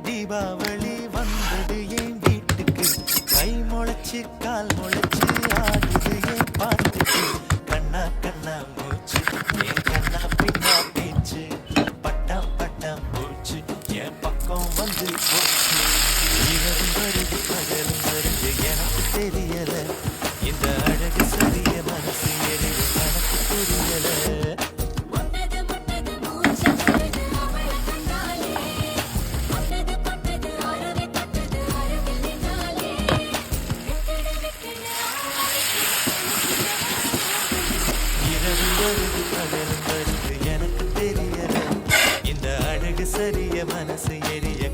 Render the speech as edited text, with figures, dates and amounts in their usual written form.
தீபாவளி வந்தது என் வீட்டுக்கு கை முளைச்சு கால் முளைச்சு ஆடுது என் பாட்டுக்கு கண்ணா கண்ணா மூச்சு என் கண்ணா பின்னா பேச்சு பட்டாம் பட்டாம் பூச்சு என் பக்கம் வந்து போச்சு இரவும் வருது பகலும் வருது எனக்கு தெரியல இந்த அழகு சரிய மனசு எரிய கணக்கு புரியல எனக்கு தெரியல இந்த அழகு சரிய மனசு எரிய